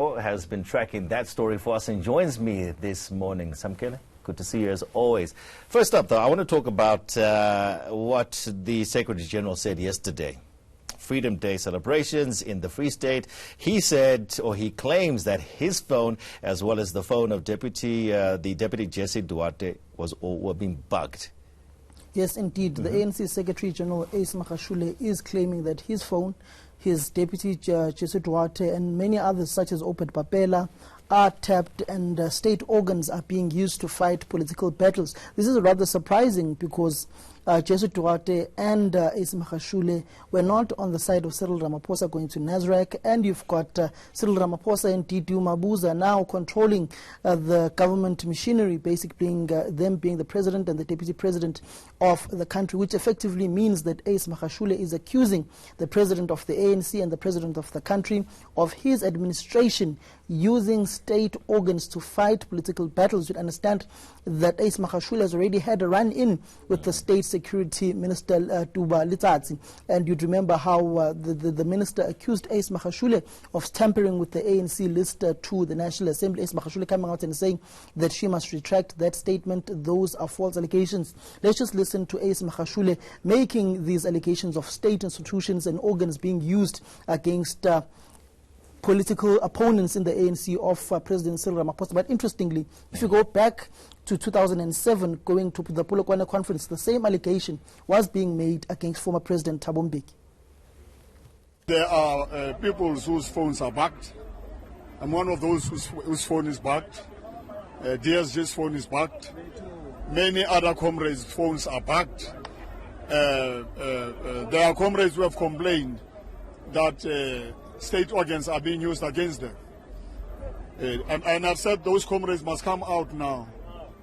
has been tracking that story for us and joins me this morning. Samkele, good to see you as always. First up, though, I want to talk about what the Secretary General said yesterday. Freedom Day celebrations in the Free State. He said, or he claims, that his phone, as well as the phone of the Deputy Jesse Duarte, were being bugged. Yes, indeed. The ANC Secretary General Ace Magashule is claiming that his phone, his Deputy Jesse Duarte, and many others such as Opet Papela are tapped, and state organs are being used to fight political battles. This is rather surprising because Jesse Duarte and Ace Magashule were not on the side of Cyril Ramaphosa going to Nasrec, and you've got Cyril Ramaphosa and Didier Mabuza now controlling the government machinery, basically them being the president and the deputy president of the country, which effectively means that Ace Magashule is accusing the president of the ANC and the president of the country of his administration using state organs to fight political battles. You understand that Ace Magashule has already had a run-in with the State Security Minister Tuba Litsatsi, and you'd remember how the minister accused Ace Magashule of tampering with the ANC list to the National Assembly. Ace Magashule coming out and saying that she must retract that statement. Those are false allegations. Let's just listen to Ace Magashule making these allegations of state institutions and organs being used against political opponents in the ANC of President Cyril Ramaphosa. But interestingly, if you go back to 2007, going to the Polokwane conference, the same allegation was being made against former President Thabo Mbeki. There are people whose phones are bugged. I'm one of those whose phone is bugged. DSG's phone is bugged. Many other comrades' phones are bugged. There are comrades who have complained that state organs are being used against them. And I've said those comrades must come out now.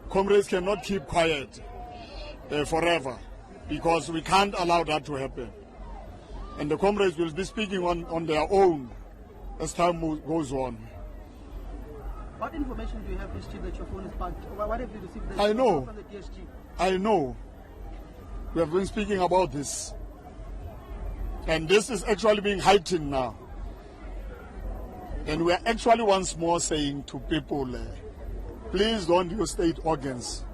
Comrades cannot keep quiet forever, because we can't allow that to happen. And the comrades will be speaking on their own as time goes on. What information do you have, Chief, that your phone is bugged? What have you received? I know. From the DSG? I know. We have been speaking about this. And this is actually being heightened now. And we are actually once more saying to people, please don't use state organs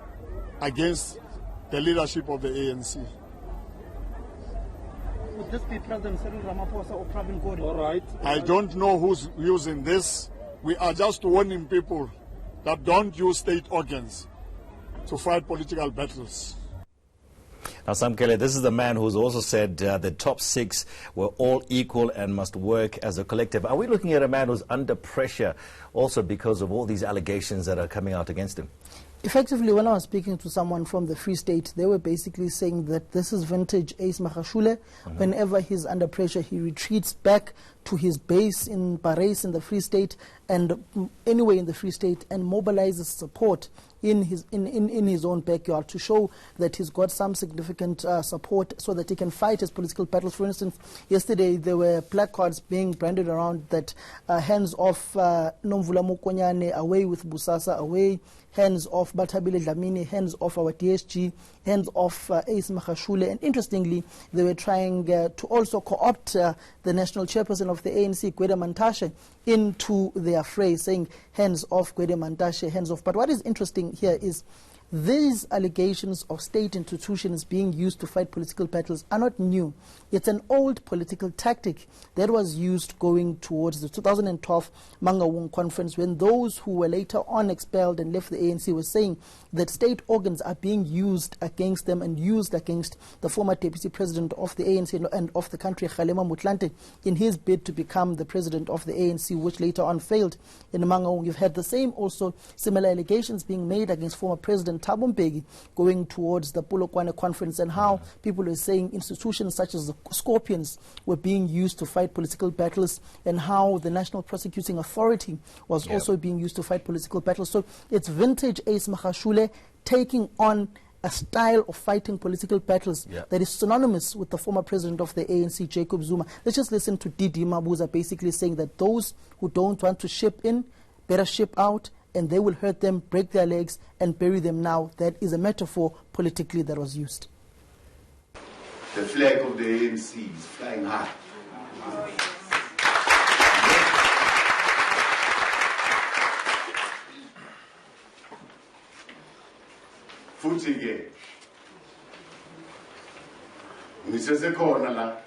against the leadership of the ANC. Would this be President Cyril Ramaphosa or Pravin Gori? All right. I don't know who's using this. We are just warning people that don't use state organs to fight political battles. Now, Samkele, this is the man who's also said the top six were all equal and must work as a collective. Are we looking at a man who's under pressure also because of all these allegations that are coming out against him? Effectively, when I was speaking to someone from the Free State, they were basically saying that this is vintage Ace Magashule. Whenever he's under pressure, he retreats back to his base in Parys in the Free State and anywhere in the Free State and mobilizes support in his own backyard to show that he's got some significant support so that he can fight his political battles. For instance, yesterday there were placards being branded around that hands off Nomvula Mokonyane, away with Busasa, away, hands off Batabile Dlamini, hands off our DSG, hands off Ace Magashule. And interestingly, they were trying to also co-opt the national chairperson of the ANC, Gwede Mantashe, into their fray, saying hands off Gwede Mantashe, hands off. But what is interesting here is these allegations of state institutions being used to fight political battles are not new. It's an old political tactic that was used going towards the 2012 Mangaung conference, when those who were later on expelled and left the ANC were saying that state organs are being used against them and used against the former deputy president of the ANC and of the country, Kgalema Motlanthe, in his bid to become the president of the ANC, which later on failed in Mangaung. You've had the same also similar allegations being made against former President Thabo Mbeki going towards the Polokwane conference, and how people were saying institutions such as the Scorpions were being used to fight political battles, and how the National Prosecuting Authority was also being used to fight political battles. So it's vintage Ace Magashule taking on a style of fighting political battles that is synonymous with the former president of the ANC, Jacob Zuma. Let's just listen to Didier Mabuza basically saying that those who don't want to ship in better ship out, and they will hurt them, break their legs, and bury them now. That is a metaphor politically that was used. The flag of the ANC is flying high. futhi ke ngisesekhona la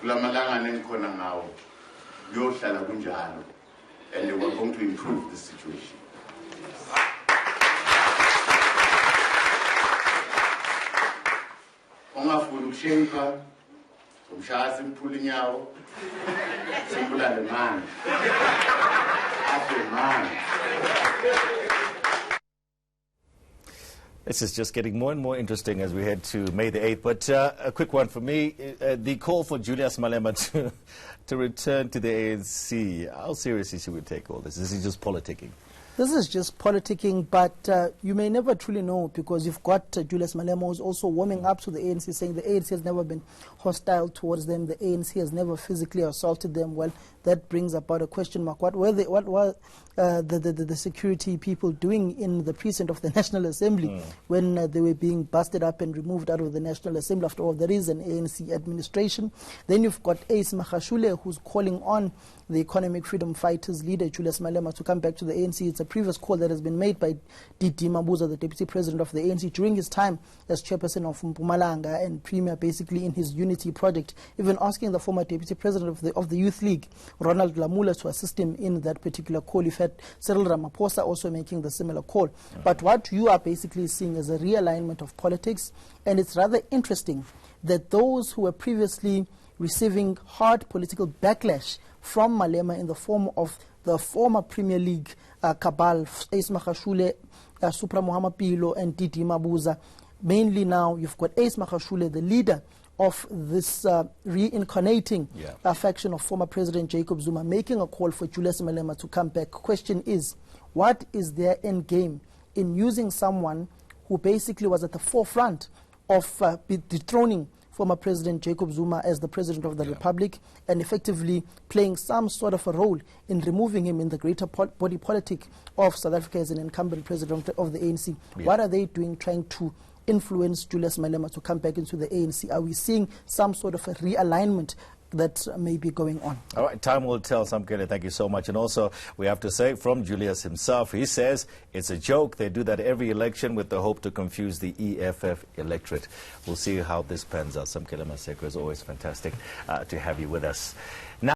kulamalanga nengikhona ngawo kuyohlala kunjalo, and we're going to improve the situation. Ungafuna ukushenka umshaya simphula inyawo simbulale manje afe manje. This is just getting more and more interesting as we head to May the 8th. But a quick one for me, the call for Julius Malema to return to the ANC. How seriously should we take all this? Is he just politicking? This is just politicking, but you may never truly know, because you've got Julius Malema who's also warming up to the ANC, saying the ANC has never been hostile towards them, the ANC has never physically assaulted them. Well, that brings about a question mark. What were the security people doing in the precinct of the National Assembly when they were being busted up and removed out of the National Assembly? After all, there is an ANC administration. Then you've got Ace Magashule, who's calling on the Economic Freedom Fighters leader, Julius Malema, to come back to the ANC. It's a previous call that has been made by D.D. Mabuza, the Deputy President of the ANC, during his time as Chairperson of Mpumalanga and Premier, basically in his Unity project, even asking the former Deputy President of the Youth League, Ronald Lamula, to assist him in that particular call. You've had Cyril Ramaphosa also making the similar call. But what you are basically seeing is a realignment of politics, and it's rather interesting that those who were previously receiving hard political backlash from Malema in the form of the former Premier League cabal, Ace Magashule, Supra Muhammad Pilo, and D.D. Mabuza. Mainly now you've got Ace Magashule, the leader of this reincarnating faction of former President Jacob Zuma, making a call for Julius Malema to come back. Question is, what is their end game in using someone who basically was at the forefront of dethroning former President Jacob Zuma as the President of the Republic, and effectively playing some sort of a role in removing him in the greater body politic of South Africa as an incumbent President of the ANC? What are they doing trying to influence Julius Malema to come back into the ANC? Are we seeing some sort of a realignment that may be going on? All right, time will tell, Samkele. Thank you so much. And also, we have to say from Julius himself, he says it's a joke. They do that every election with the hope to confuse the EFF electorate. We'll see how this pans out. Samkele Maseko, is always fantastic to have you with us. Now